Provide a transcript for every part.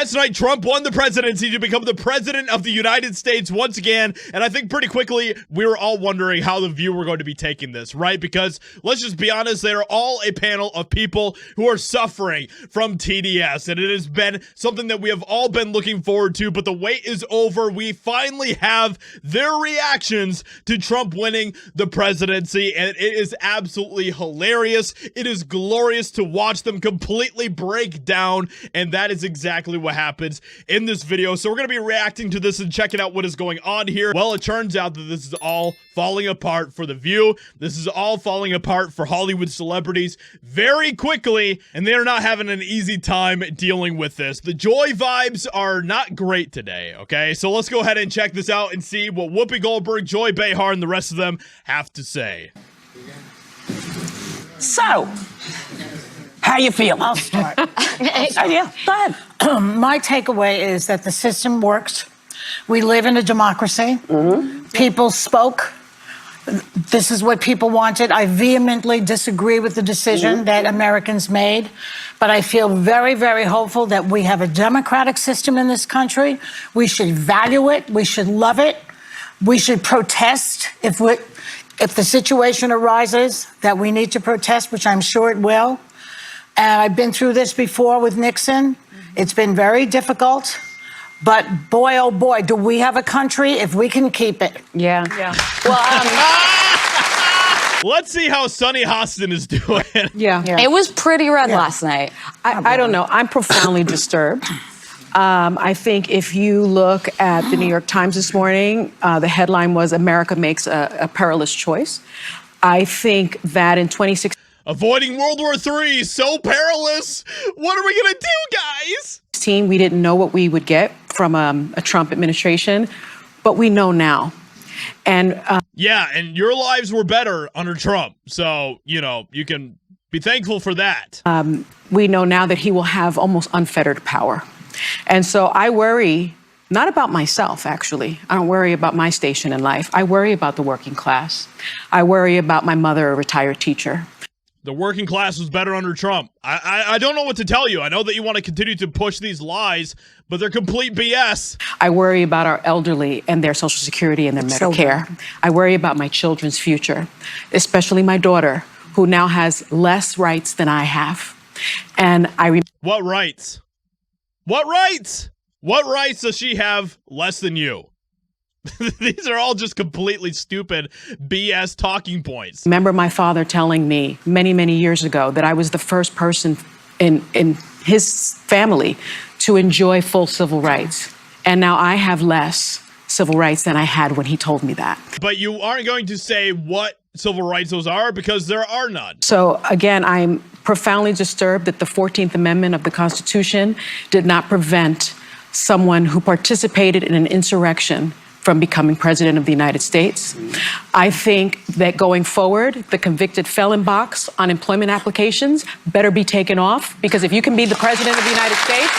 Last night, Trump won the presidency to become the president of the United States once again, and I think pretty quickly we were all wondering how the View were going to be taking this, right? Because let's just be honest, they're all a panel of people who are suffering from TDS, and it has been something that we have all been looking forward to, but the wait is over. We finally have their reactions to Trump winning the presidency, and it is absolutely hilarious. It is glorious to watch them completely break down, and that is exactly what happens in this video. So we're going to be reacting to this and checking out what is going on here. Well, it turns out that this is all falling apart for The View. This is all falling apart for Hollywood celebrities very quickly, and they're not having an easy time dealing with this. The joy vibes are not great today, okay? So let's go ahead and check this out and see what Whoopi Goldberg, Joy Behar, and the rest of them have to say. So, how you feel? I'll start. Yeah, go ahead. My takeaway is that the system works. We live in a democracy. People spoke. This is what people wanted. I vehemently disagree with the decision that Americans made, but I feel very, very hopeful that we have a democratic system in this country. We should value it. We should love it. We should protest if the situation arises that we need to protest, which I'm sure it will. And I've been through this before with Nixon. It's been very difficult, but boy, oh boy, do we have a country if we can keep it. Yeah. Well, Let's see how Sunny Hostin is doing. Yeah. It was pretty red last night. I don't know. I'm profoundly disturbed. I think if you look at the New York Times this morning, the headline was America makes a perilous choice. I think that in 2016, Avoiding World War III, so perilous. What are we gonna do, guys? we didn't know what we would get from a Trump administration, but we know now. And Yeah, and your lives were better under Trump. So, you know, you can be thankful for that. we know now that he will have almost unfettered power. And so I worry not about myself, actually. I don't worry about my station in life. I worry about the working class. I worry about my mother, a retired teacher. The working class was better under Trump. I don't know what to tell you. I know that you want to continue to push these lies, but they're complete BS. I worry about our elderly and their Social Security and their Medicare. I worry about my children's future, especially my daughter, who now has less rights than I have. And What rights? What rights? What rights does she have less than you? These are all just completely stupid BS talking points. remember my father telling me many, many years ago that I was the first person in his family to enjoy full civil rights. And now I have less civil rights than I had when he told me that. But you aren't going to say what civil rights those are because there are none. So again, I'm profoundly disturbed that the 14th Amendment of the Constitution did not prevent someone who participated in an insurrection from becoming president of the United States. I think that going forward, the convicted felon box on employment applications better be taken off, because if you can be the president of the United States,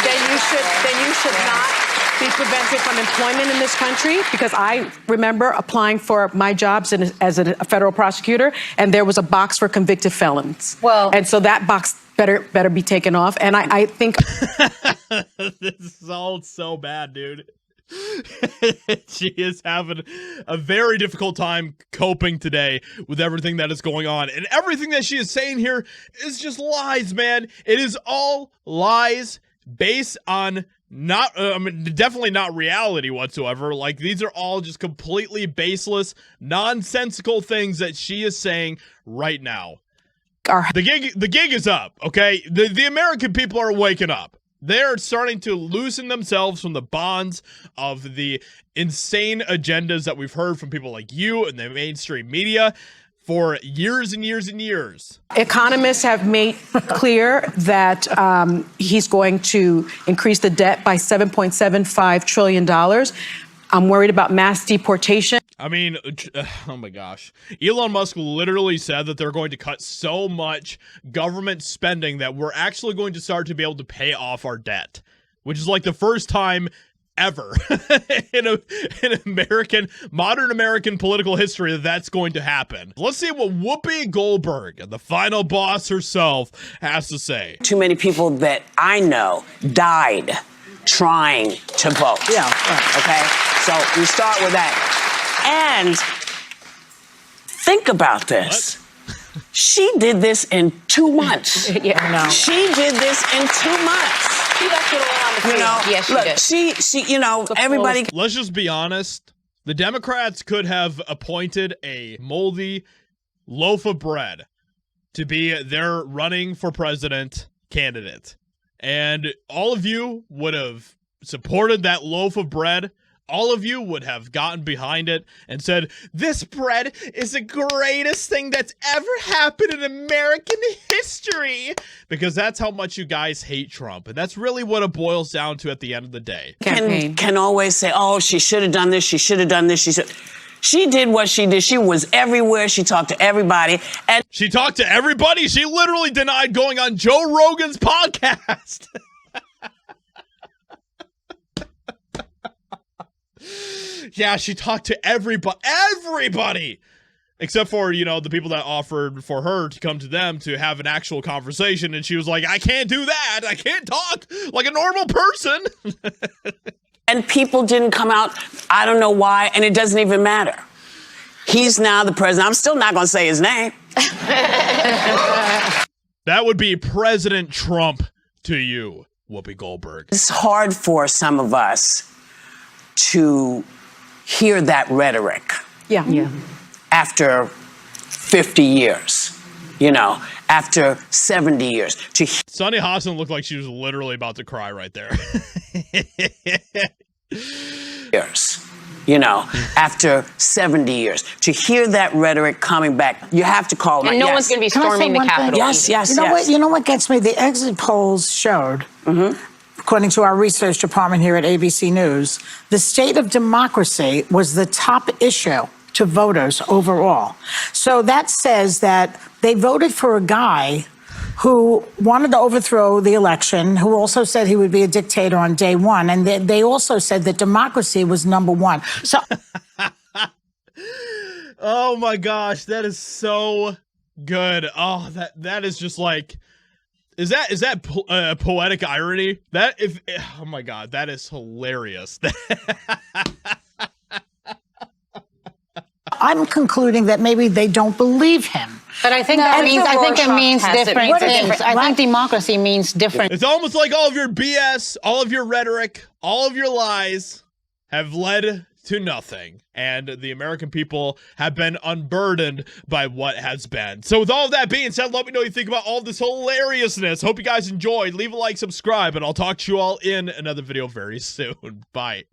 then you should not be prevented from employment in this country. Because I remember applying for my jobs as a federal prosecutor, and there was a box for convicted felons. And so that box better be taken off. And I think This is all so bad, dude. She is having a very difficult time coping today with everything that is going on. And everything that she is saying here is just lies, man. It is all lies based on definitely not reality whatsoever. Like, these are all just completely baseless, nonsensical things that she is saying right now. The gig is up, okay? The American people are waking up. They're starting to loosen themselves from the bonds of the insane agendas that we've heard from people like you and the mainstream media for years and years and years. Economists have made clear that he's going to increase the debt by $7.75 trillion. I'm worried about mass deportation. I mean, oh my gosh. Elon Musk literally said that they're going to cut so much government spending that we're actually going to start to be able to pay off our debt, which is like the first time ever in modern American political history that's going to happen. Let's see what Whoopi Goldberg, the final boss herself, has to say. Too many people that I know died trying to vote. Yeah. Okay? So we start with that. And think about this. She did this in 2 months. Yeah, No. She did this in 2 months. She left it all on the You know, field. Yes, she look, did. she, you know, everybody. Let's just be honest. The Democrats could have appointed a moldy loaf of bread to be their running for president candidate. And all of you would have supported that loaf of bread. All of you would have gotten behind it and said, this bread is the greatest thing that's ever happened in American history. Because that's how much you guys hate Trump. And that's really what it boils down to at the end of the day. Can always say, oh, she should have done this, she should have done this, she did what she did. She was everywhere. She talked to everybody. And She talked to everybody. She literally denied going on Joe Rogan's podcast. Yeah, she talked to everybody. Except for, you know, the people that offered for her to come to them to have an actual conversation. And she was like, I can't do that. I can't talk like a normal person. and people didn't come out. I don't know why, and it doesn't even matter. He's now the president. I'm still not going to say his name. That would be President Trump to you, Whoopi Goldberg. It's hard for some of us to hear that rhetoric. Yeah. After 50 years, you know, after 70 years. To Sonny Hostin looked like she was literally about to cry right there. years, you know, after 70 years. To hear that rhetoric coming back, you have to call And it. no Yes. one's going to be Can I say storming the one thing? Capitol. Yes, yes, You know yes. what? You know what gets me? The exit polls showed, according to our research department here at ABC News, the state of democracy was the top issue to voters overall. So that says that they voted for a guy who wanted to overthrow the election, who also said he would be a dictator on day one, and they also said that democracy was number one. So. Oh my gosh, that is so good. Oh, that is just like, is that poetic irony? Oh my god, that is hilarious. I'm concluding that maybe they don't believe him. But I think No, that it's means a I think it Rorschach means test. It different means things. different, I right? think democracy means different. It's almost like all of your BS, all of your rhetoric, all of your lies have led to nothing. And the American people have been unburdened by what has been. So with all of that being said, let me know what you think about all this hilariousness. Hope you guys enjoyed. Leave a like, subscribe, and I'll talk to you all in another video very soon. Bye.